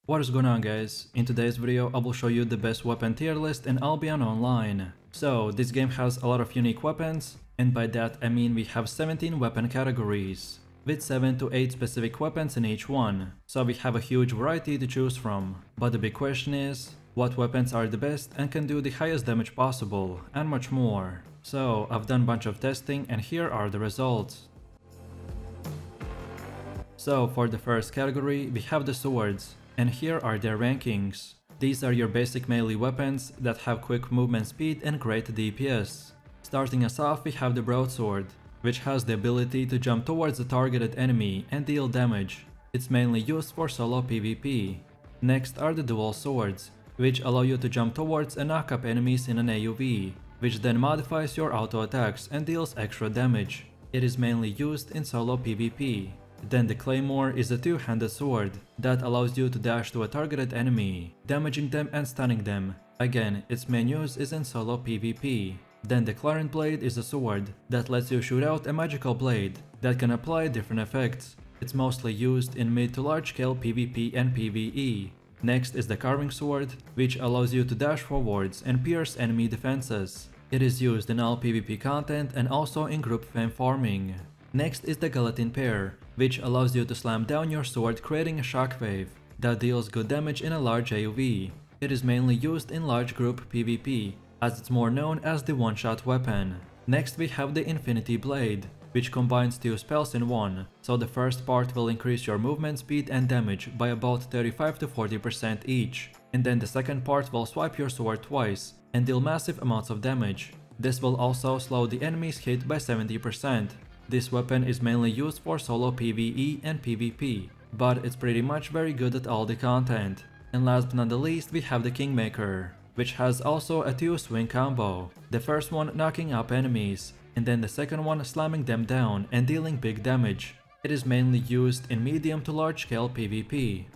What is going on, guys? In today's video I will show you the best weapon tier list in Albion Online. So this game has a lot of unique weapons, and by that I mean we have 17 weapon categories, with 7 to 8 specific weapons in each one, so we have a huge variety to choose from. But the big question is, what weapons are the best and can do the highest damage possible, and much more. So I've done a bunch of testing and here are the results. So for the first category we have the swords, and here are their rankings. These are your basic melee weapons that have quick movement speed and great DPS. Starting us off we have the broadsword, which has the ability to jump towards a targeted enemy and deal damage. It's mainly used for solo PvP. Next are the dual swords, which allow you to jump towards and knock up enemies in an AoV, which then modifies your auto attacks and deals extra damage. It is mainly used in solo PvP. Then the claymore is a two-handed sword that allows you to dash to a targeted enemy, damaging them and stunning them. Again, its main use is in solo PvP. Then the clarion blade is a sword that lets you shoot out a magical blade that can apply different effects. It's mostly used in mid to large scale PvP and PvE. Next is the carving sword, which allows you to dash forwards and pierce enemy defenses. It is used in all PvP content and also in group fame farming. Next is the guillotine pair, which allows you to slam down your sword, creating a shockwave that deals good damage in a large AoV. It is mainly used in large group PvP, as it's more known as the one-shot weapon. Next we have the infinity blade, which combines two spells in one, so the first part will increase your movement speed and damage by about 35 to 40% each, and then the second part will swipe your sword twice and deal massive amounts of damage. This will also slow the enemy's hit by 70%. This weapon is mainly used for solo PvE and PvP, but it's pretty much very good at all the content. And last but not the least we have the Kingmaker, which has also a two swing combo, the first one knocking up enemies, and then the second one slamming them down and dealing big damage. It is mainly used in medium to large scale PvP.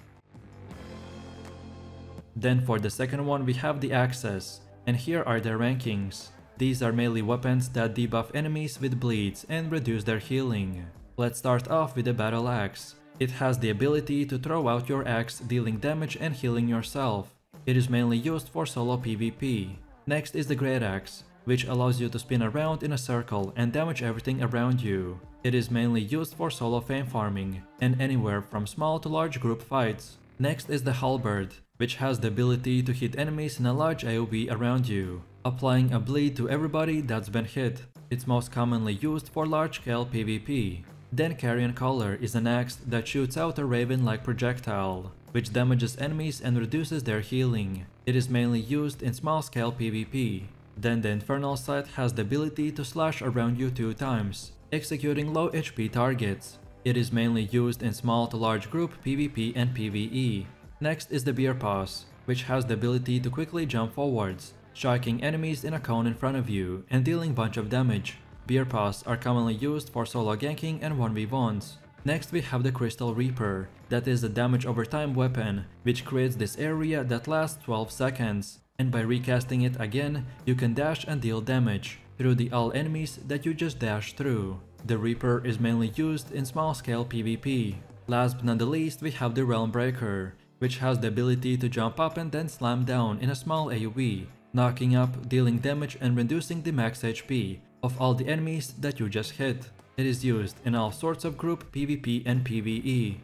Then for the second one we have the axes, and here are their rankings. These are melee weapons that debuff enemies with bleeds and reduce their healing. Let's start off with the battle axe. It has the ability to throw out your axe, dealing damage and healing yourself. It is mainly used for solo PvP. Next is the great axe, which allows you to spin around in a circle and damage everything around you. It is mainly used for solo fame farming and anywhere from small to large group fights. Next is the halberd, which has the ability to hit enemies in a large AoV around you, applying a bleed to everybody that's been hit. It's most commonly used for large-scale PvP. Then Carrion Collar is an axe that shoots out a raven-like projectile, which damages enemies and reduces their healing. It is mainly used in small-scale PvP. Then the Infernal Sight has the ability to slash around you 2 times, executing low HP targets. It is mainly used in small to large group PvP and PvE. Next is the Bear Paws, which has the ability to quickly jump forwards, striking enemies in a cone in front of you and dealing bunch of damage. Bear Paws are commonly used for solo ganking and 1v1s. Next we have the Crystal Reaper, that is a damage over time weapon, which creates this area that lasts 12 seconds, and by recasting it again, you can dash and deal damage through the all enemies that you just dashed through. The Reaper is mainly used in small scale PvP. Last but not the least we have the Realm Breaker, which has the ability to jump up and then slam down in a small AoV, knocking up, dealing damage and reducing the max HP of all the enemies that you just hit. It is used in all sorts of group PvP and PvE.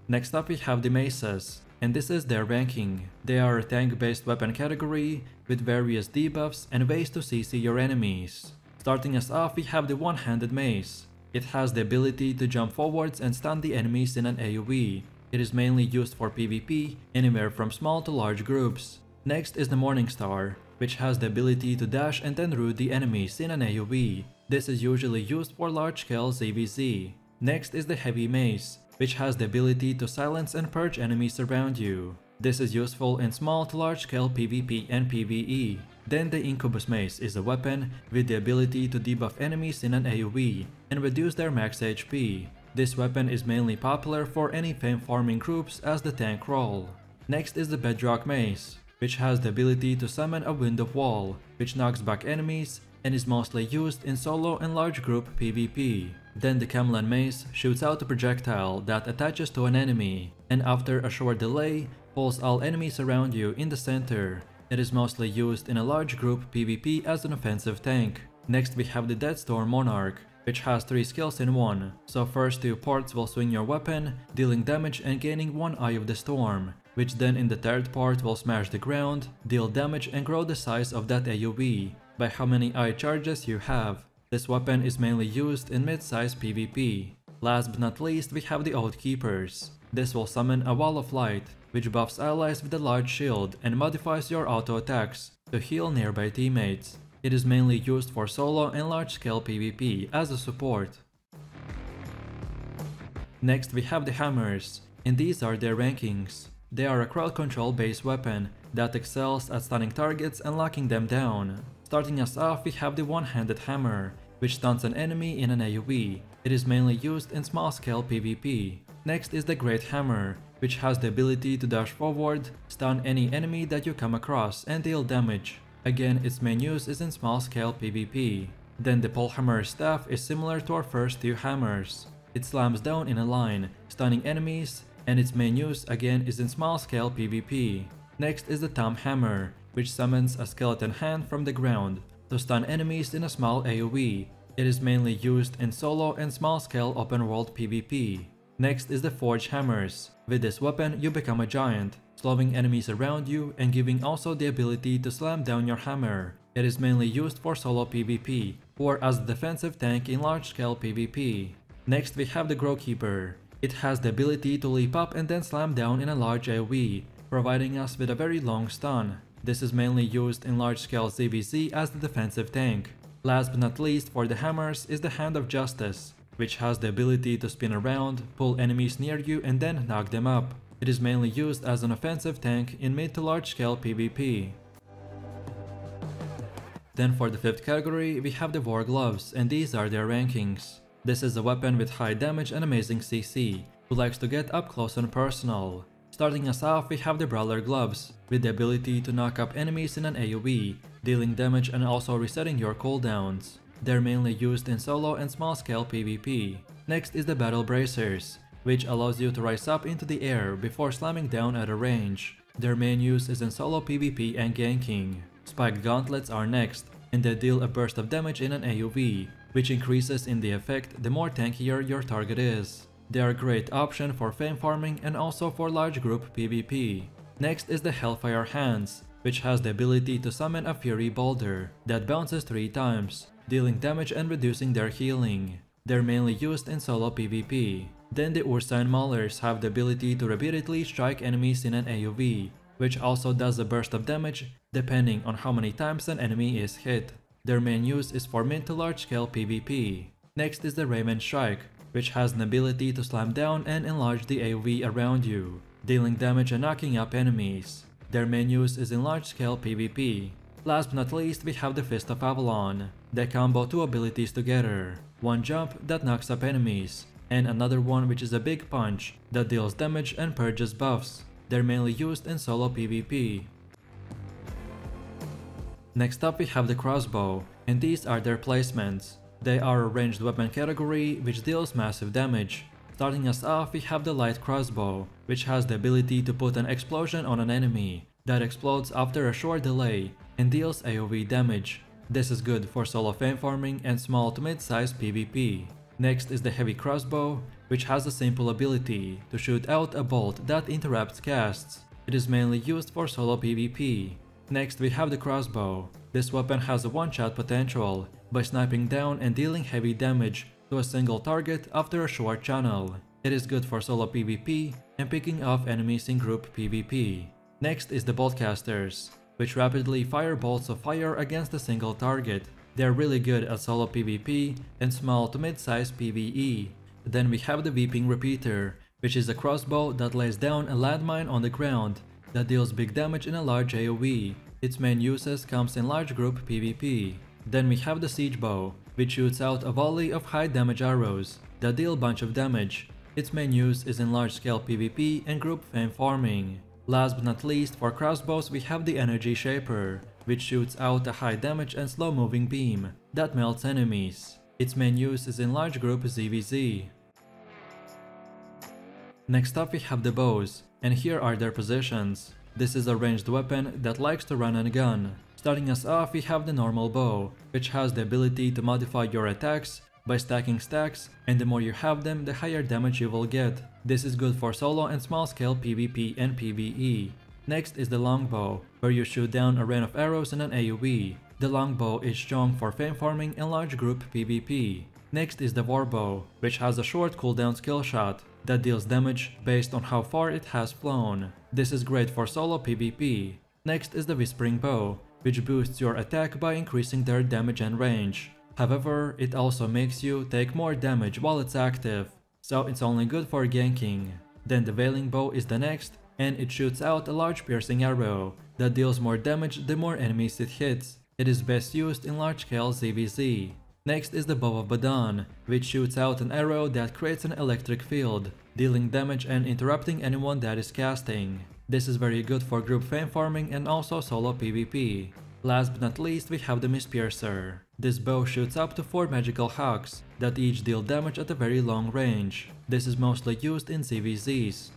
Next up we have the maces, and this is their ranking. They are a tank-based weapon category with various debuffs and ways to CC your enemies. Starting us off we have the one-handed mace. It has the ability to jump forwards and stun the enemies in an AoV. It is mainly used for PvP, anywhere from small to large groups. Next is the Morning Star, which has the ability to dash and then root the enemies in an AoV. This is usually used for large-scale ZVZ. Next is the Heavy Mace, which has the ability to silence and purge enemies around you. This is useful in small to large-scale PvP and PvE. Then the Incubus Mace is a weapon with the ability to debuff enemies in an AoV and reduce their max HP. This weapon is mainly popular for any fame farming groups as the tank role. Next is the Bedrock Mace, which has the ability to summon a Wind of Wall, which knocks back enemies and is mostly used in solo and large group PvP. Then the Camelan Mace shoots out a projectile that attaches to an enemy, and after a short delay, pulls all enemies around you in the center. It is mostly used in a large group PvP as an offensive tank. Next we have the Deathstorm Monarch, which has 3 skills in one. So first 2 parts will swing your weapon, dealing damage and gaining 1 Eye of the Storm, which then in the third part will smash the ground, deal damage and grow the size of that AoE by how many eye charges you have. This weapon is mainly used in mid-size PvP. Last but not least we have the Oathkeepers. This will summon a Wall of Light, which buffs allies with a large shield and modifies your auto attacks to heal nearby teammates. It is mainly used for solo and large-scale PvP as a support. Next we have the Hammers, and these are their rankings. They are a crowd control based weapon that excels at stunning targets and locking them down. Starting us off we have the One-Handed Hammer, which stuns an enemy in an AoE. It is mainly used in small-scale PvP. Next is the Great Hammer, which has the ability to dash forward, stun any enemy that you come across and deal damage. Again, its main use is in small-scale PvP. Then the Polehammer's staff is similar to our first 2 hammers. It slams down in a line, stunning enemies, and its main use again is in small-scale PvP. Next is the Thumb Hammer, which summons a skeleton hand from the ground to stun enemies in a small AoE. It is mainly used in solo and small-scale open-world PvP. Next is the Forge Hammers. With this weapon you become a giant, slowing enemies around you and giving also the ability to slam down your hammer. It is mainly used for solo PvP or as a defensive tank in large-scale PvP. Next we have the Growkeeper. It has the ability to leap up and then slam down in a large AoE, providing us with a very long stun. This is mainly used in large-scale ZVZ as the defensive tank. Last but not least for the hammers is the Hand of Justice, which has the ability to spin around, pull enemies near you and then knock them up. It is mainly used as an offensive tank in mid to large scale PvP. Then for the 5th category we have the War Gloves, and these are their rankings. This is a weapon with high damage and amazing CC, who likes to get up close and personal. Starting us off we have the Brawler Gloves, with the ability to knock up enemies in an AoE, dealing damage and also resetting your cooldowns. They're mainly used in solo and small scale PvP. Next is the Battle Bracers, which allows you to rise up into the air before slamming down at a range. Their main use is in solo PvP and ganking. Spiked Gauntlets are next, and they deal a burst of damage in an AoE, which increases in the effect the more tankier your target is. They are a great option for fame farming and also for large group PvP. Next is the Hellfire Hands, which has the ability to summon a Fury Boulder that bounces 3 times, dealing damage and reducing their healing. They're mainly used in solo PvP. Then the Ursine Maulers have the ability to repeatedly strike enemies in an AoE, which also does a burst of damage depending on how many times an enemy is hit. Their main use is for mid to large scale PvP. Next is the Raven Strike, which has an ability to slam down and enlarge the AoE around you, dealing damage and knocking up enemies. Their main use is in large scale PvP. Last but not least we have the Fist of Avalon. They combo 2 abilities together, one jump that knocks up enemies, and another one which is a big punch that deals damage and purges buffs. They're mainly used in solo PvP. Next up we have the Crossbow, and these are their placements. They are a ranged weapon category which deals massive damage. Starting us off we have the Light Crossbow, which has the ability to put an explosion on an enemy that explodes after a short delay and deals AoE damage. This is good for solo fame farming and small to mid-size PvP. Next is the Heavy Crossbow, which has a simple ability to shoot out a bolt that interrupts casts. It is mainly used for solo PvP. Next we have the Crossbow. This weapon has a one-shot potential by sniping down and dealing heavy damage to a single target after a short channel. It is good for solo PvP and picking off enemies in group PvP. Next is the Boltcasters, which rapidly fire bolts of fire against a single target. They are really good at solo PvP and small to mid-size PvE. Then we have the Weeping Repeater, which is a crossbow that lays down a landmine on the ground that deals big damage in a large AoE. Its main uses comes in large group PvP. Then we have the Siege Bow, which shoots out a volley of high damage arrows that deal bunch of damage. Its main use is in large scale PvP and group fame farming. Last but not least, for crossbows we have the Energy Shaper, which shoots out a high damage and slow moving beam that melts enemies. Its main use is in large group ZVZ. Next up we have the bows, and here are their positions. This is a ranged weapon that likes to run and gun. Starting us off, we have the normal bow, which has the ability to modify your attacks by stacking stacks, and the more you have them, the higher damage you will get. This is good for solo and small scale PvP and PvE. Next is the longbow, where you shoot down a rain of arrows in an AoE. The longbow is strong for fame farming and large group PvP. Next is the warbow, which has a short cooldown skill shot that deals damage based on how far it has flown. This is great for solo PvP. Next is the whispering bow, which boosts your attack by increasing their damage and range. However, it also makes you take more damage while it's active, so it's only good for ganking. Then the wailing bow is the next, and it shoots out a large piercing arrow that deals more damage the more enemies it hits. It is best used in large scale ZVZ. Next is the bow of Badon, which shoots out an arrow that creates an electric field, dealing damage and interrupting anyone that is casting. This is very good for group fame farming and also solo PvP. Last but not least, we have the Mistpiercer. This bow shoots up to 4 magical hawks that each deal damage at a very long range. This is mostly used in ZVZs.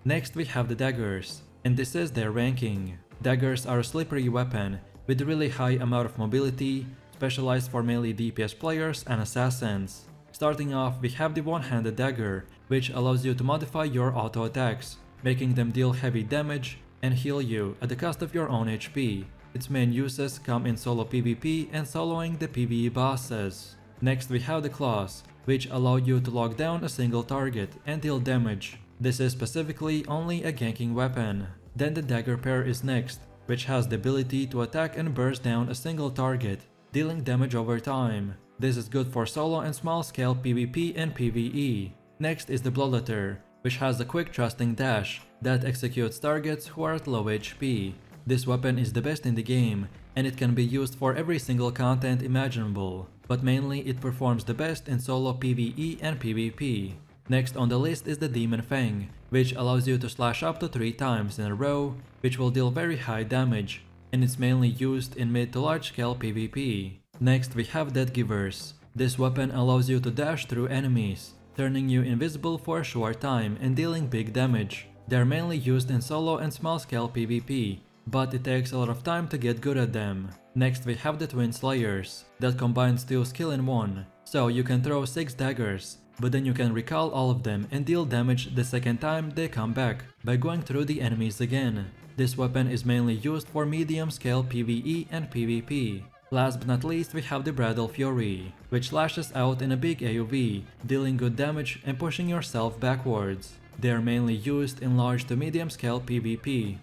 Next we have the daggers, and this is their ranking. Daggers are a slippery weapon with a really high amount of mobility, specialized for melee DPS players and assassins. Starting off, we have the one-handed dagger, which allows you to modify your auto attacks, making them deal heavy damage and heal you at the cost of your own HP. Its main uses come in solo PvP and soloing the PvE bosses. Next we have the claws, which allow you to lock down a single target and deal damage. This is specifically only a ganking weapon. Then the dagger pair is next, which has the ability to attack and burst down a single target, dealing damage over time. This is good for solo and small scale PvP and PvE. Next is the Bloodletter, which has a quick thrusting dash that executes targets who are at low HP. This weapon is the best in the game, and it can be used for every single content imaginable, but mainly it performs the best in solo PvE and PvP. Next on the list is the Demon Fang, which allows you to slash up to 3 times in a row, which will deal very high damage, and it's mainly used in mid to large scale PvP. Next we have Death Givers. This weapon allows you to dash through enemies, turning you invisible for a short time and dealing big damage. They are mainly used in solo and small scale PvP, but it takes a lot of time to get good at them. Next we have the Twin Slayers, that combines 2 skill in 1, so you can throw 6 daggers, but then you can recall all of them and deal damage the second time they come back by going through the enemies again. This weapon is mainly used for medium scale PvE and PvP. Last but not least, we have the Bridal Fury, which lashes out in a big AoV, dealing good damage and pushing yourself backwards. They are mainly used in large to medium scale PvP.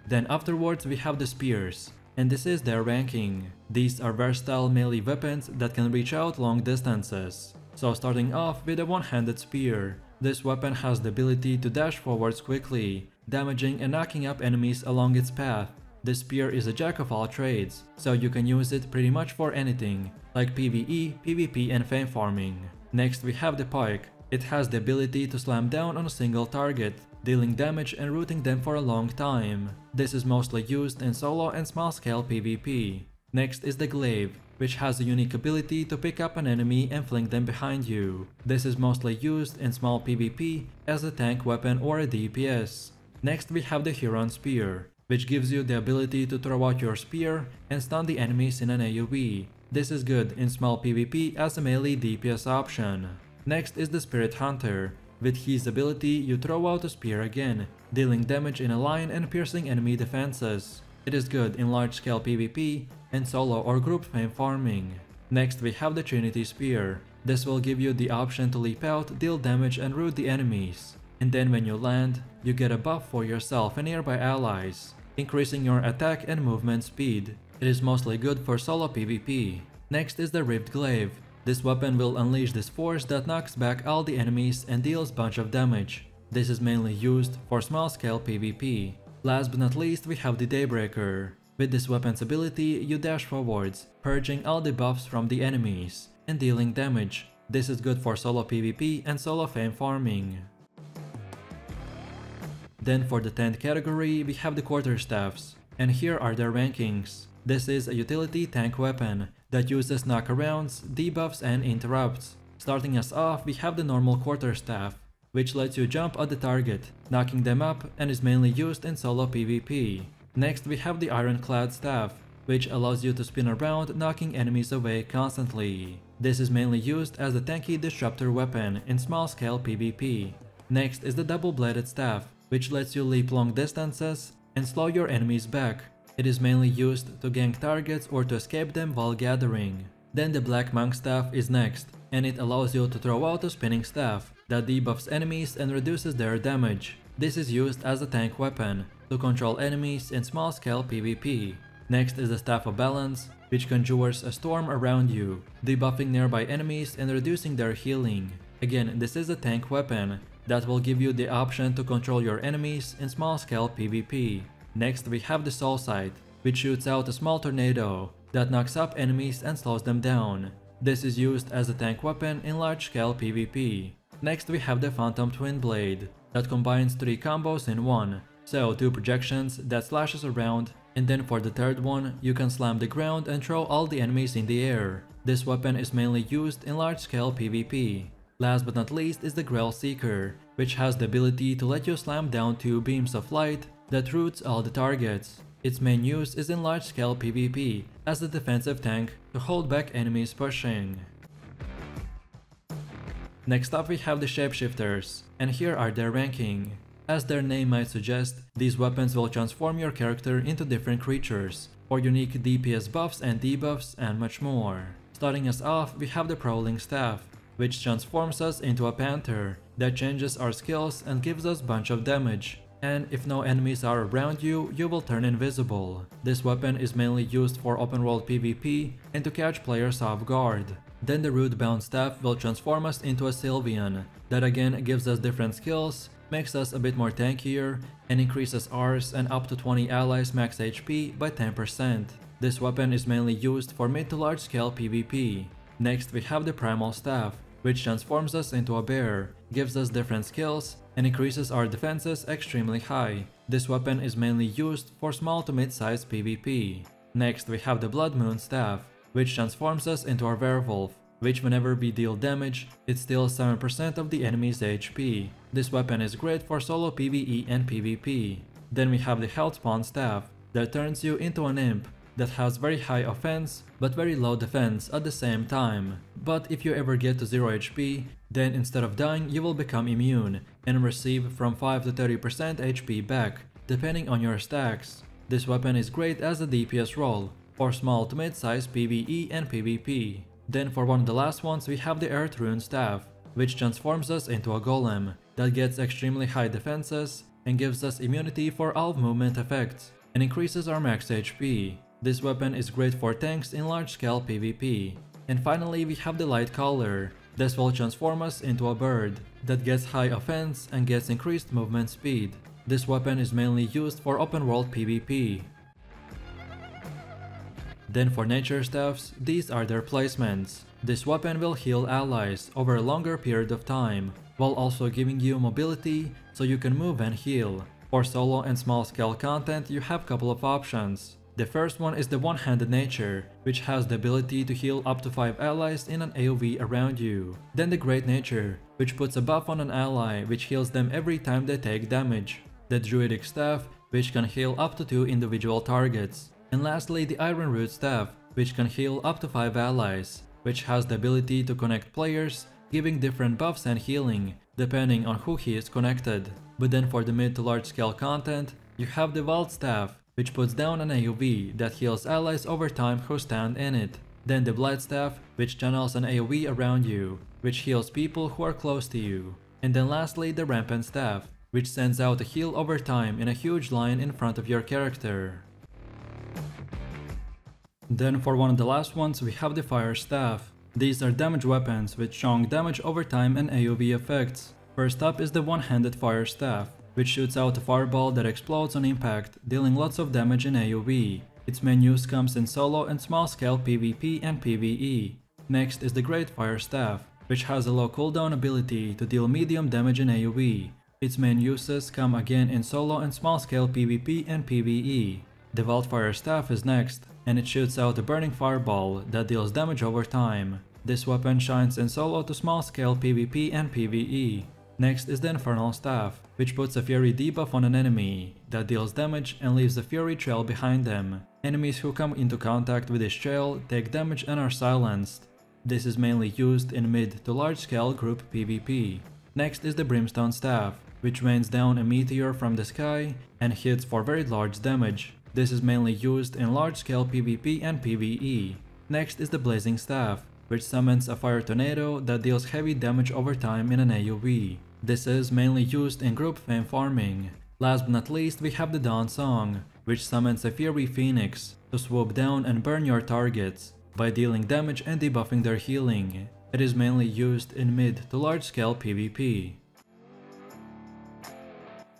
Then afterwards we have the Spears, and this is their ranking. These are versatile melee weapons that can reach out long distances. So starting off with a one-handed spear, this weapon has the ability to dash forwards quickly, damaging and knocking up enemies along its path. This spear is a jack of all trades, so you can use it pretty much for anything, like PvE, PvP and fame farming. Next we have the Pike. It has the ability to slam down on a single target, dealing damage and rooting them for a long time. This is mostly used in solo and small scale PvP. Next is the Glaive, which has a unique ability to pick up an enemy and fling them behind you. This is mostly used in small PvP as a tank weapon or a DPS. Next we have the Huron Spear, which gives you the ability to throw out your spear and stun the enemies in an AoE. This is good in small PvP as a melee DPS option. Next is the Spirit Hunter. With his ability, you throw out a spear again, dealing damage in a line and piercing enemy defenses. It is good in large-scale PvP and solo or group fame farming. Next we have the Trinity Spear. This will give you the option to leap out, deal damage and root the enemies. And then when you land, you get a buff for yourself and nearby allies, increasing your attack and movement speed. It is mostly good for solo PvP. Next is the Rift Glaive. This weapon will unleash this force that knocks back all the enemies and deals bunch of damage. This is mainly used for small scale PvP. Last but not least we have the Daybreaker. With this weapon's ability, you dash forwards, purging all the buffs from the enemies and dealing damage. This is good for solo PvP and solo fame farming. Then for the 10th category we have the quarterstaffs, and here are their rankings. This is a utility tank weapon that uses knockarounds, debuffs, and interrupts. Starting us off, we have the normal quarterstaff, which lets you jump at the target, knocking them up, and is mainly used in solo PvP. Next, we have the ironclad staff, which allows you to spin around, knocking enemies away constantly. This is mainly used as a tanky disruptor weapon in small-scale PvP. Next is the double-bladed staff, which lets you leap long distances and slow your enemies back. It is mainly used to gank targets or to escape them while gathering. Then the black monk staff is next, and it allows you to throw out a spinning staff that debuffs enemies and reduces their damage. This is used as a tank weapon to control enemies in small-scale PvP. Next is the Staff of Balance, which conjures a storm around you, debuffing nearby enemies and reducing their healing. Again, this is a tank weapon that will give you the option to control your enemies in small-scale PvP. Next, we have the Soul Sight, which shoots out a small tornado that knocks up enemies and slows them down. This is used as a tank weapon in large-scale PvP. Next, we have the Phantom Twin Blade that combines 3 combos in one, so 2 projections that slashes around, and then for the third one, you can slam the ground and throw all the enemies in the air. This weapon is mainly used in large-scale PvP. Last but not least is the Grail Seeker, which has the ability to let you slam down 2 beams of light that roots all the targets. Its main use is in large-scale PvP as a defensive tank to hold back enemies pushing. Next up we have the shapeshifters, and here are their ranking. As their name might suggest, these weapons will transform your character into different creatures, for unique DPS buffs and debuffs, and much more. Starting us off, we have the Prowling Staff, which transforms us into a panther that changes our skills and gives us bunch of damage. And if no enemies are around you, you will turn invisible. This weapon is mainly used for open world PvP and to catch players off guard. Then the Rootbound Staff will transform us into a Sylvian that again gives us different skills, makes us a bit more tankier, and increases ours and up to 20 allies max HP by 10%. This weapon is mainly used for mid to large scale PvP. Next we have the Primal Staff, which transforms us into a bear, gives us different skills, and increases our defenses extremely high. This weapon is mainly used for small to mid-sized PvP. Next we have the Blood Moon Staff, which transforms us into a werewolf, which whenever we deal damage, it steals 7% of the enemy's HP. This weapon is great for solo PvE and PvP. Then we have the Hellspawn Staff, that turns you into an imp that has very high offense but very low defense at the same time. But if you ever get to 0 HP, then instead of dying you will become immune and receive from 5 to 30% HP back, depending on your stacks. This weapon is great as a DPS role for small to mid-sized PvE and PvP. Then for one of the last ones we have the Earth Rune Staff, which transforms us into a golem that gets extremely high defenses and gives us immunity for all movement effects and increases our max HP. This weapon is great for tanks in large-scale PvP. And finally we have the Light Caller. This will transform us into a bird that gets high offense and gets increased movement speed. This weapon is mainly used for open world PvP. Then for Nature Staffs, these are their placements. This weapon will heal allies over a longer period of time, while also giving you mobility so you can move and heal. For solo and small scale content you have a couple of options. The first one is the One-Handed Nature, which has the ability to heal up to 5 allies in an AoE around you. Then the Great Nature, which puts a buff on an ally which heals them every time they take damage. The Druidic Staff, which can heal up to 2 individual targets. And lastly the Iron Root Staff, which can heal up to 5 allies, which has the ability to connect players, giving different buffs and healing, depending on who he is connected. But then for the mid to large scale content, you have the Vault Staff, which puts down an AoE that heals allies over time who stand in it. Then the Blight Staff, which channels an AoE around you, which heals people who are close to you. And then lastly the Rampant Staff, which sends out a heal over time in a huge line in front of your character. Then for one of the last ones we have the Fire Staff. These are damage weapons with strong damage over time and AoE effects. First up is the One-Handed Fire Staff, which shoots out a fireball that explodes on impact, dealing lots of damage in AoE. Its main use comes in solo and small scale PvP and PvE. Next is the Great Fire Staff, which has a low cooldown ability to deal medium damage in AoE. Its main uses come again in solo and small scale PvP and PvE. The Wildfire Staff is next. and it shoots out a burning fireball that deals damage over time. This weapon shines in solo to small scale PvP and PvE. Next is the Infernal Staff, which puts a Fury debuff on an enemy that deals damage and leaves a Fury trail behind them. Enemies who come into contact with this trail take damage and are silenced. This is mainly used in mid to large scale group PvP. Next is the Brimstone Staff, which rains down a meteor from the sky and hits for very large damage. This is mainly used in large scale PvP and PvE. Next is the Blazing Staff, which summons a fire tornado that deals heavy damage over time in an AoE. This is mainly used in group fame farming. Last but not least, we have the Dawn Song, which summons a Fury Phoenix to swoop down and burn your targets by dealing damage and debuffing their healing. It is mainly used in mid to large scale PvP.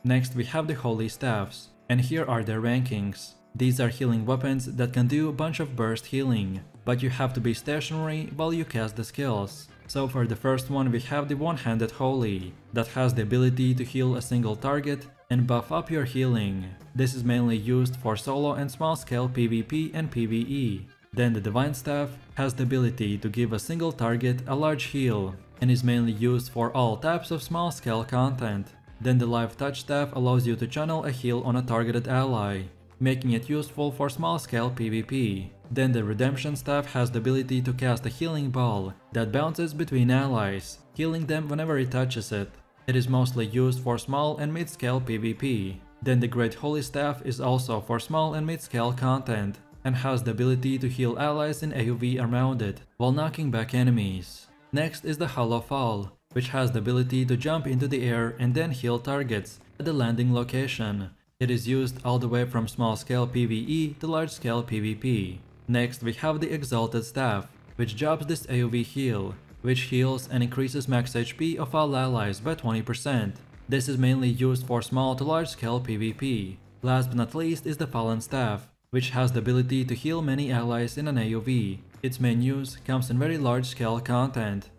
Next we have the Holy Staffs, and here are their rankings. These are healing weapons that can do a bunch of burst healing, but you have to be stationary while you cast the skills. So for the first one we have the One-Handed Holy, that has the ability to heal a single target and buff up your healing. This is mainly used for solo and small scale PvP and PvE. Then the Divine Staff has the ability to give a single target a large heal, and is mainly used for all types of small scale content. Then the Live Touch Staff allows you to channel a heal on a targeted ally, making it useful for small scale PvP. Then the Redemption Staff has the ability to cast a healing ball that bounces between allies, healing them whenever it touches it. It is mostly used for small and mid-scale PvP. Then the Great Holy Staff is also for small and mid-scale content, and has the ability to heal allies in AoV around it, while knocking back enemies. Next is the Hollow Fall, which has the ability to jump into the air and then heal targets at the landing location. It is used all the way from small scale PvE to large scale PvP. Next we have the Exalted Staff, which drops this AoV heal, which heals and increases max HP of all allies by 20%. This is mainly used for small to large scale PvP. Last but not least is the Fallen Staff, which has the ability to heal many allies in an AoV. Its main use comes in very large scale content.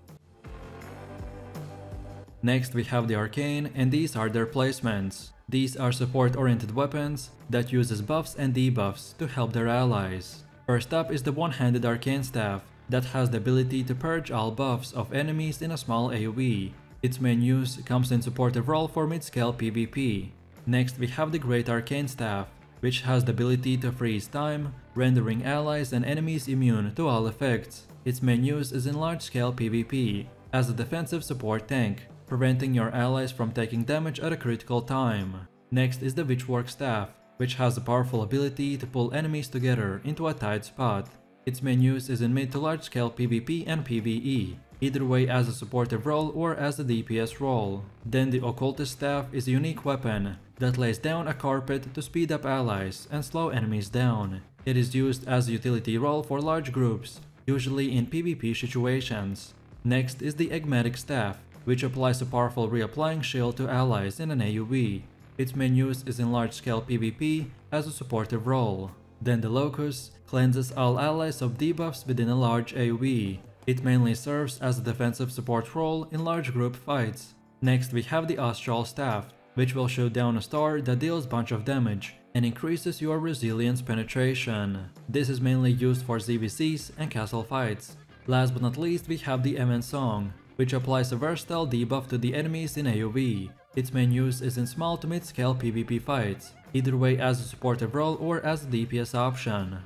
Next we have the Arcane, and these are their placements. These are support-oriented weapons that uses buffs and debuffs to help their allies. First up is the One-Handed Arcane Staff that has the ability to purge all buffs of enemies in a small AoE. Its main use comes in supportive role for mid-scale PvP. Next we have the Great Arcane Staff, which has the ability to freeze time, rendering allies and enemies immune to all effects. Its main use is in large-scale PvP, as a defensive support tank, preventing your allies from taking damage at a critical time. Next is the Witchwork Staff, which has a powerful ability to pull enemies together into a tight spot. Its main use is in mid to large scale PvP and PvE, either way as a supportive role or as a DPS role. Then the Occultist Staff is a unique weapon that lays down a carpet to speed up allies and slow enemies down. It is used as a utility role for large groups, usually in PvP situations. Next is the Enigmatic Staff, which applies a powerful reapplying shield to allies in an AoE. Its main use is in large-scale PvP as a supportive role. Then the Locus cleanses all allies of debuffs within a large AoE. It mainly serves as a defensive support role in large group fights. Next we have the Austral Staff, which will shoot down a star that deals bunch of damage and increases your resilience penetration. This is mainly used for ZVCs and castle fights. Last but not least we have the Amen Song, which applies a versatile debuff to the enemies in AoV. Its main use is in small to mid-scale PvP fights, either way as a supportive role or as a DPS option.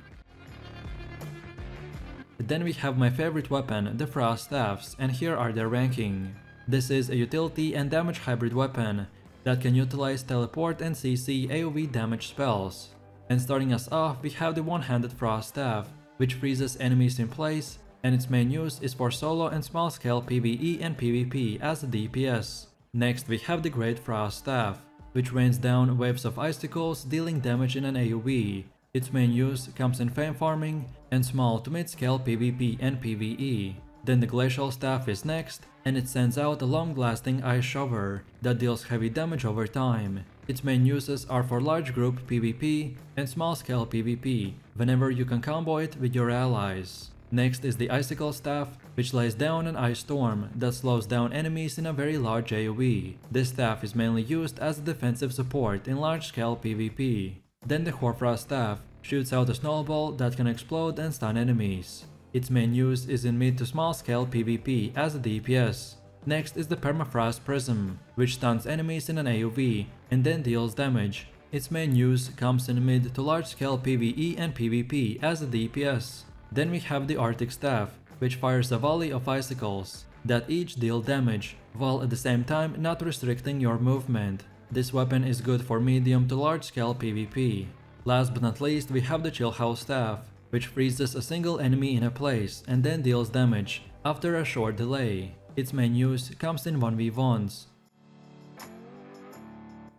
Then we have my favorite weapon, the Frost Staffs, and here are their ranking. This is a utility and damage hybrid weapon that can utilize teleport and CC AoV damage spells. And starting us off we have the One-Handed Frost Staff, which freezes enemies in place, and its main use is for solo and small scale PvE and PvP as a DPS. Next we have the Great Frost Staff, which rains down waves of icicles dealing damage in an AoE. Its main use comes in fame farming and small to mid-scale PvP and PvE. Then the Glacial Staff is next, and it sends out a long-lasting ice shower that deals heavy damage over time. Its main uses are for large group PvP and small-scale PvP, whenever you can combo it with your allies. Next is the Icicle Staff, which lays down an ice storm that slows down enemies in a very large AoE. This staff is mainly used as a defensive support in large-scale PvP. Then the Hoarfrost Staff, shoots out a snowball that can explode and stun enemies. Its main use is in mid to small scale PvP as a DPS. Next is the Permafrost Prism, which stuns enemies in an AoV and then deals damage. Its main use comes in mid to large scale PvE and PvP as a DPS. Then we have the Arctic Staff, which fires a volley of icicles that each deal damage, while at the same time not restricting your movement. This weapon is good for medium to large scale PvP. Last but not least, we have the Chillhouse Staff, which freezes a single enemy in a place and then deals damage after a short delay. Its main use comes in 1v1s.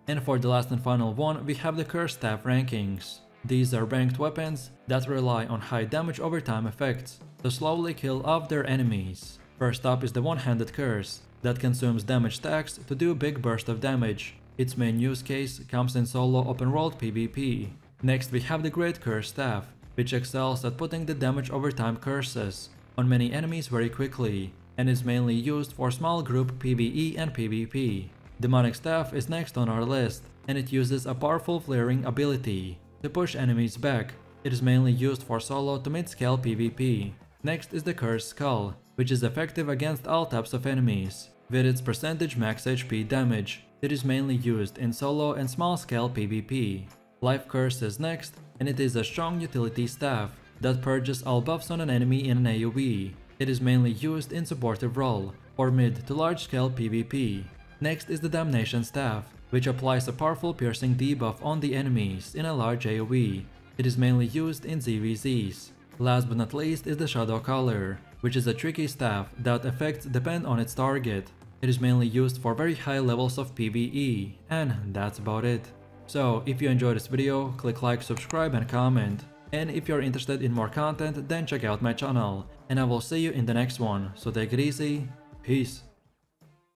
And for the last and final one, we have the quarterstaff rankings. These are ranked weapons that rely on high damage over time effects to slowly kill off their enemies. First up is the one-handed curse that consumes damage stacks to do a big burst of damage. Its main use case comes in solo open-world PvP. Next we have the Great Quarterstaff, which excels at putting the damage over time curses on many enemies very quickly, and is mainly used for small group PvE and PvP. Demonic Staff is next on our list, and it uses a powerful flaring ability to push enemies back. It is mainly used for solo to mid-scale PvP. Next is the Cursed Skull, which is effective against all types of enemies. With its percentage max HP damage, it is mainly used in solo and small-scale PvP. Life Curse is next, and it is a strong utility staff that purges all buffs on an enemy in an AoE. It is mainly used in supportive role, or mid to large-scale PvP. Next is the Damnation Staff, which applies a powerful piercing debuff on the enemies in a large AoE. It is mainly used in ZVZs. Last but not least is the Shadow Caller, which is a tricky staff that effects depend on its target. It is mainly used for very high levels of PvE, and that's about it. So if you enjoyed this video, click like, subscribe and comment. And if you're interested in more content, then check out my channel, and I will see you in the next one. So take it easy, peace.